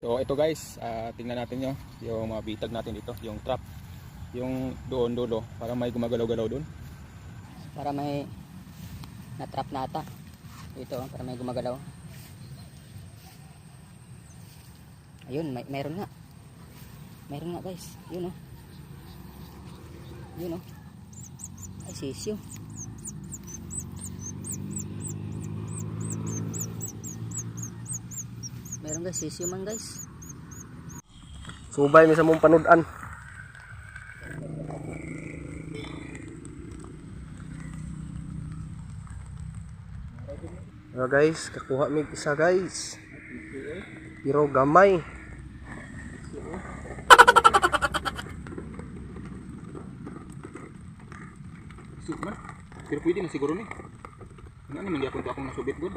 So ito guys, tingnan natin yung mga bitag natin dito, yung trap. Yung doon dulo, para may gumagalaw-galaw doon. Para may na-trap na ata. Ito, para may gumagalaw. Ayun, meron nga. Meron nga guys. Yun oh. Yun oh. Ay, sisyo. Meron guys, sisyo man guys. Subay mi sa mong panudan. Guys, kakuha mi isa guys. Pero gamay. Sip man. Pero pwede na siguro ni. Ano man gyapon to akong nasubit gud.